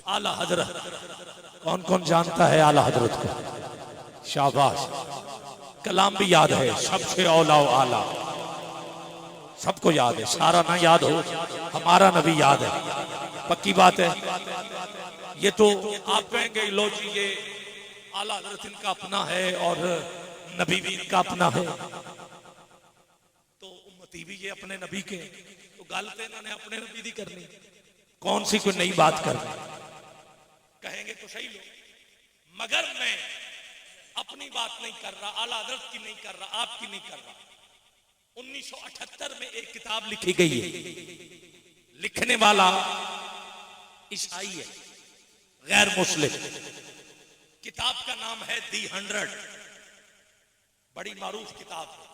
आला हजरत। कौन कौन जानता है आला हजरत को? शाबाश। कलाम भी याद है, सबसे औला आला, सबको याद है। सारा ना याद हो, हमारा नबी याद है, पक्की बात है। ये तो आप कहेंगे लो जी ये आला हजरत इनका अपना है और नबी भी इनका अपना है, तो उम्मती भी ये अपने नबी के, तो गलत इन्होंने अपने नबी दी करनी, कौन सी कोई नई बात करनी? कहेंगे तो सही लो, मगर मैं अपनी बात नहीं कर रहा, आला हजरत की नहीं कर रहा, आपकी नहीं कर रहा। 1978 में एक किताब लिखी गई है, लिखने वाला ईसाई है, गैर मुस्लिम। किताब का नाम है दी 100, बड़ी मारूफ किताब है।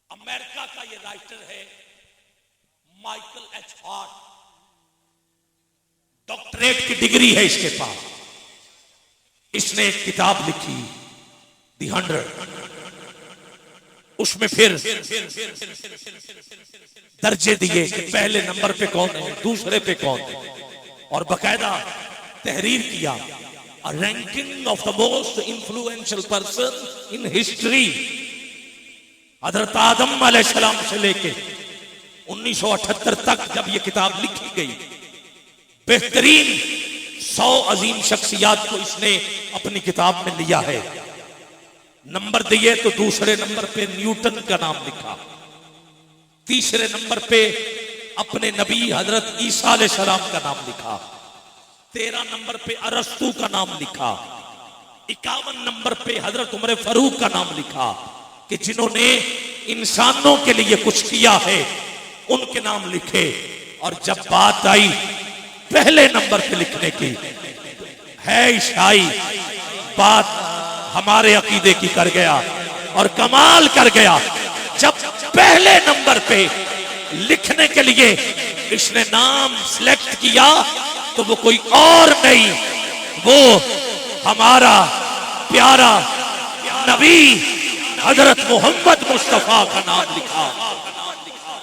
अमेरिका का ये राइटर है माइकल एच हार्ट, डॉक्टरेट की डिग्री है इसके पास। इसने एक किताब लिखी दी 100, उसमें फिर दर्जे दिए कि पहले नंबर पे कौन है, दूसरे पे कौन है, और बकायदा तहरीर किया ranking of the most influential person in history. हजरत आदम अलैहिस्सलाम से लेके 1978 तक जब ये किताब लिखी गई, बेहतरीन 100 अजीम शख्सियात को इसने अपनी किताब में लिया है। नंबर दिए तो दूसरे नंबर पे न्यूटन का नाम लिखा, तीसरे नंबर पे अपने नबी हजरत ईसा अलैहिस्सलाम का नाम लिखा, 13 नंबर पे अरस्तु का नाम लिखा, 51 नंबर पे हजरत उमर फारूक का नाम लिखा कि जिन्होंने इंसानों के लिए कुछ किया है, उनके नाम लिखे। और जब बात आई पहले नंबर पे लिखने की, है ईसाई, बात हमारे अकीदे की कर गया और कमाल कर गया। जब पहले नंबर पे लिखने के लिए इसने नाम सिलेक्ट किया तो वो कोई और नहीं, वो हमारा प्यारा नबी हजरत मोहम्मद मुस्तफा का नाम लिखा।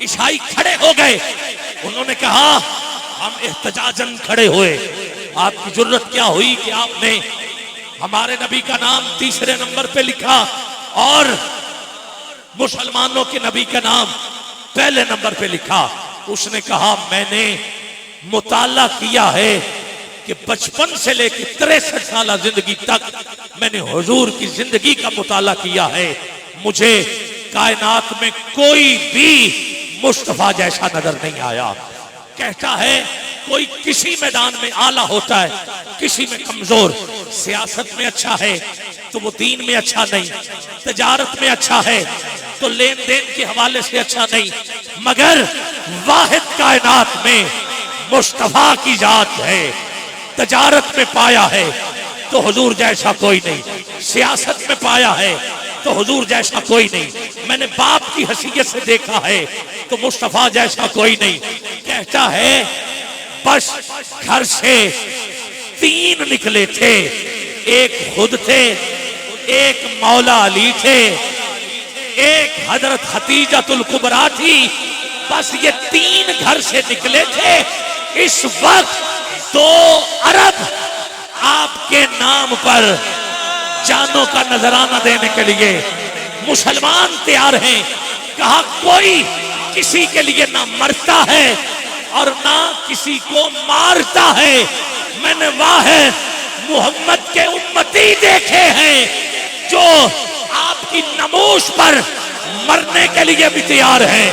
ईसाई खड़े हो गए, उन्होंने कहा हम एहतजाजन खड़े हुए, आपकी जुर्रत क्या हुई कि आपने हमारे नबी का नाम तीसरे नंबर पे लिखा और मुसलमानों के नबी का नाम पहले नंबर पे लिखा। उसने कहा मैंने मुताला किया है कि बचपन से लेकर 63 साल जिंदगी तक मैंने हुजूर की जिंदगी का मुताला किया है, मुझे कायनात में कोई भी मुस्तफा जैसा नजर नहीं आया। कहता है कोई किसी मैदान में आला होता है, किसी में कमजोर, सियासत में अच्छा है तो वो दीन में अच्छा नहीं, तजारत में अच्छा है तो लेन देन के हवाले से अच्छा नहीं, मगर वाहिद कायनात में मुस्तफा की जात है, तजारत में पाया है तो हुजूर जैसा कोई नहीं, सियासत में पाया है तो हुजूर जैसा कोई नहीं, मैंने बाप की हैसियत से देखा है तो मुस्तफा जैसा कोई नहीं। कहता है बस घर से 3 निकले थे, एक खुद थे, एक मौला अली थे, एक हजरत खतीजतुल कुबरा थी, बस ये 3 घर से निकले थे। इस वक्त 2 अरब आपके नाम पर जानों का नजराना देने के लिए मुसलमान तैयार हैं। कहा कोई किसी के लिए ना मरता है और ना किसी को मारता है, मैंने वाहिद मोहम्मद के उम्मती देखे हैं जो आपकी नमूश पर मरने के लिए भी तैयार हैं।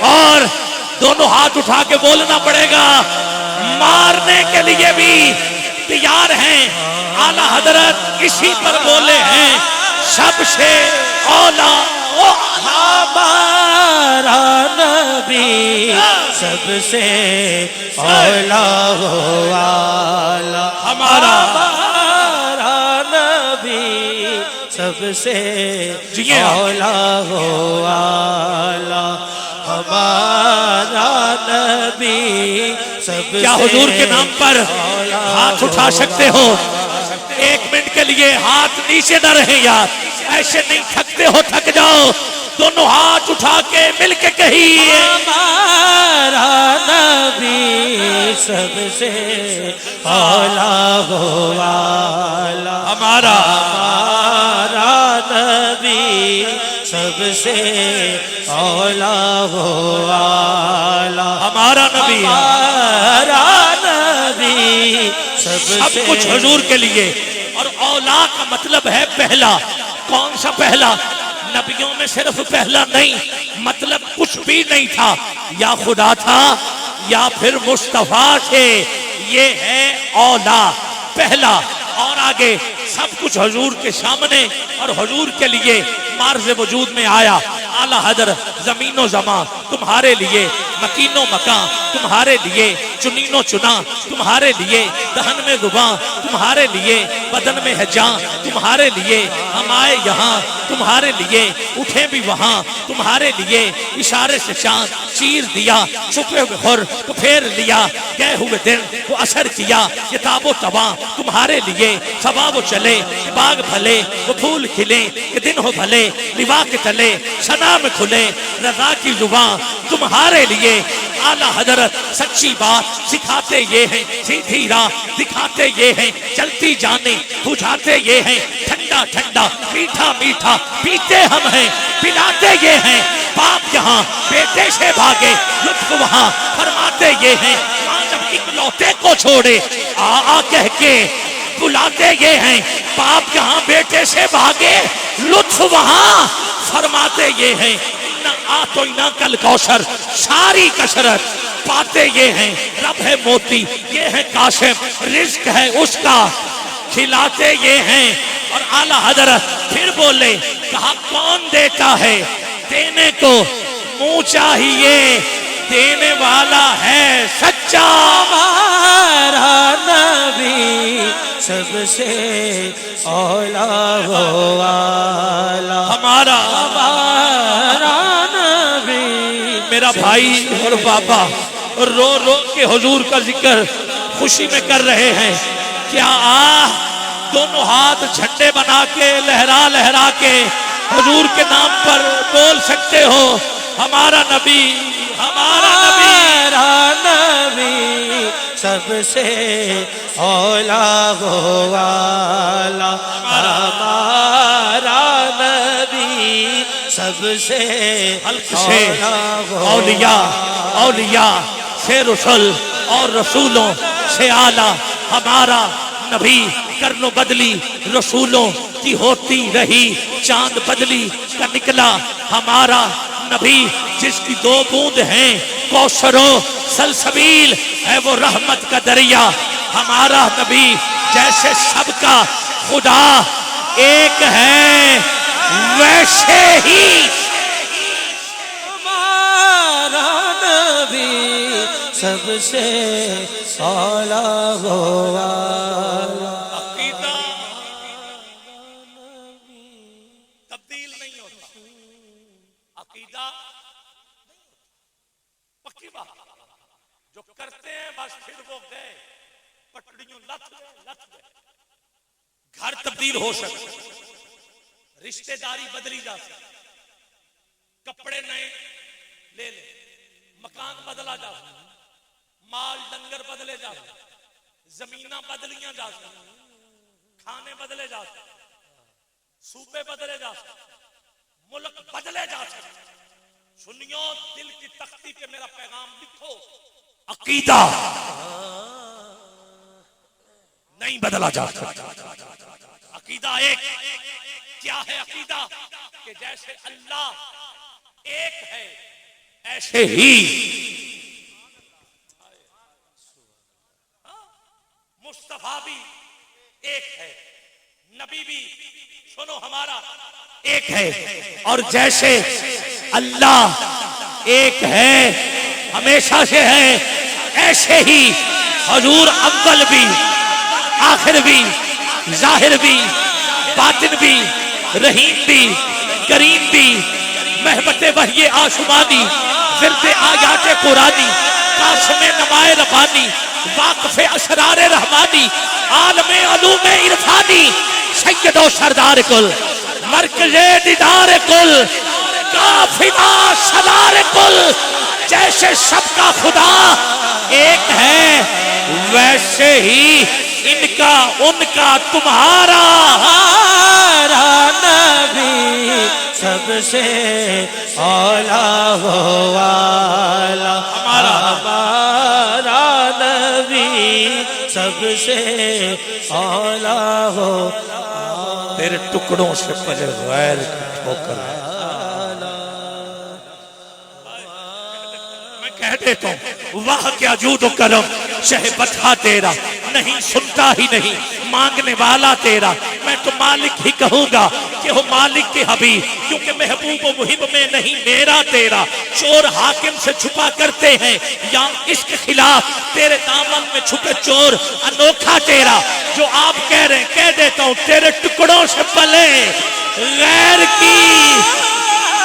और दोनों हाथ उठा के बोलना पड़ेगा, मारने के लिए भी तैयार हैं। आला हजरत इसी पर बोले हैं सबसे औला हमारा नबी सबसे औला हो आला, हमारा नबी सबसे औला हो आला, हमारा नबी सबसे। क्या हुजूर के नाम पर हाथ उठा सकते हो? 1 मिनट के लिए हाथ नीचे न रहे यार, ऐसे नहीं थकते हो, थक जाओ। دونوں ہاتھ اٹھا کے مل کے کہیے ہمارا نبی سب سے اولا ہو والا، ہمارا نبی سب سے اولا ہو والا، ہمارا نبی ہمارا نبی سب کچھ حضور کے لیے. اور اولا کا مطلب ہے پہلا. کون سا پہلا؟ نبیوں میں صرف پہلا نہیں، مطلب کچھ بھی نہیں تھا، یا خدا تھا یا پھر مصطفیٰ تھے. یہ ہے اولا، پہلا. اور آگے سب کچھ حضور کے سامنے اور حضور کے لیے معرض وجود میں آیا. اعلیٰ حضرت زمین و زمان تمہارے لیے، مکین و مکان تمہارے لیے، چنین و چنا تمہارے لیے، دہن میں زباں تمہارے لیے، بدن میں ہے جان تمہارے لیے. ہم آئے یہاں تمہارے لیے، اٹھے بھی وہاں تمہارے لیے. اشارے سے چاند چیر دیا، چھپے ہوئے خور کو پھیر لیا. گئے ہوئے دن کو اثر کیا، کتاب و تباں تمہارے لیے. صبا وہ چلے باغ بھلے، وہ پھول کھلے کہ دن ہو بھلے. لوا کے تلے شنا میں کھلے، رضا کی زباں تمہارے لیے. اعلیٰ حضرت سچی بات سکھاتے یہ ہیں، سیدھی راہ دکھاتے یہ ہیں، چلتی جانے بجھاتے یہ ہیں. ٹھنڈا ٹھنڈا میٹھا میٹھا پیتے ہم ہیں، پلاتے یہ ہیں. باپ یہاں بیٹے سے بھاگے، لطف وہاں فرماتے یہ ہیں. ماں جب اکلوتے کو چھوڑے آ کہہ کے بلاتے یہ ہیں. باپ یہاں بیٹے سے بھاگے، لطف وہاں فرماتے یہ ہیں. نہ آتو نہ کل کوثر ساری کثرت پاتے یہ ہیں. رب ہے موتی یہ ہے قاسم، رزق ہے اس کا کھلاتے یہ ہیں. اور اعلیٰ حضرت پھر بولے، کہا کون دیتا ہے؟ دینے کو منہ چاہیے، دینے والا ہے سچا. ہمارا نبی سب سے اولا ہو والا، ہمارا نبی. میرا بھائی اور بابا رو رو کے حضور کا ذکر خوشی میں کر رہے ہیں. کیا دونوں ہاتھ جھنڈے بنا کے لہرا لہرا کے حضور کے نام پر بول سکتے ہو ہمارا نبی، ہمارا نبی. نبی سب سے اولا ہو والا، ہمارا نبی سب سے حلق سے اولیاء، اولیاء سے رسول اور رسولوں سے اعلیٰ. ہمارا نبی کرن و بدلی رسولوں کی ہوتی رہی، چاند بدلی کا نکلا. ہمارا نبی جس کی 2 بوند ہیں، کوثر و سلسبیل ہے وہ رحمت کا دریا. ہمارا نبی جیسے سب کا خدا ایک ہے ویسے ہی ہمارا نبی سب سے اولا ہو والا. عقیدہ تبدیل نہیں ہوتا، عقیدہ پکی بات جو کرتے ہیں بس پھر وہ گئے پٹڑیوں لت گئے. گھر تبدیل ہو سکتے، رشتہ داری بدلی جا سکتی، کپڑے نئے لے لے، مکان بدلا جا سکتا، مال ڈنگر بدلے جا سکتے، زمیناں بدلیاں جا سکتی، کھانے بدلے جا سکتے، صوبے بدلے جا سکتے، ملک بدلے جا سکتے. سنیو دل کی تختی پہ میرا پیغام لکھو، عقیدہ نہیں بدلا جا سکتا. عقیدہ ایک. کیا ہے عقیدہ؟ کہ جیسے اللہ ایک ہے ایسے ہی مصطفیٰ بھی ایک ہے، نبی بھی سنو ہمارا ایک ہے. اور جیسے اللہ ایک ہے ہمیشہ سے ہے، ایسے ہی حضور اول بھی آخر بھی ظاہر بھی باطن بھی رحیم بھی کریم بھی، محبت وحی آسمانی، ورد آیات قرآنی، قاسم نمائے ربانی، واقف اسرار رحمانی، عالم علوم عرفانی، سید و سردار کل، مرکز دیدار کل، काफिला सदारकुल, जैसे सबका खुदा एक है वैसे ही इनका उनका तुम्हारा हमारा नबी सबसे औला हो वाला, हमारा नबी सबसे औला हो। तेरे टुकड़ों से पले गैर की ठोकर है। मैं कह देता हूं वाह क्या जूदो करम, शहबता तेरा नहीं सुनता ही नहीं, मांगने वाला तेरा। मैं तो मालिक ही कहूंगा कि हो मालिक के हबीब, क्योंकि महबूब व मुहिब में नहीं मेरा तेरा। चोर हाकिम से छुपा करते हैं या इसके खिलाफ, तेरे दामन में छुपे चोर अनोखा तेरा। जो आप कह रहे हैं कह देता हूं, तेरे टुकड़ों से पले गैर की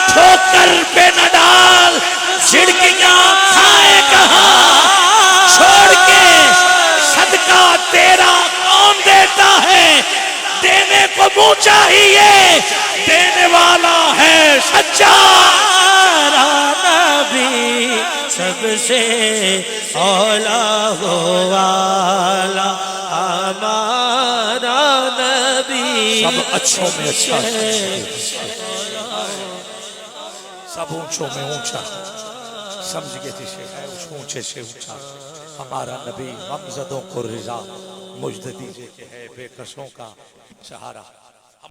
ठोकर पे न डाल, झिड़कियां खाए कहां छोड़ के, सदका तेरा कौन देता है, देने को मुंह चाहिए, देने वाला है सच्चा। हमारा नबी सबसे औला हो वाला, हमारा नबी सब अच्छों में अच्छा, सब ऊंचों में ऊंचा, समझ गए जिसे है उस ऊंचे से ऊंचा। हमारा नबी हमजदों को रिजा मुझ दीजिए कि है बेकसों का सहारा।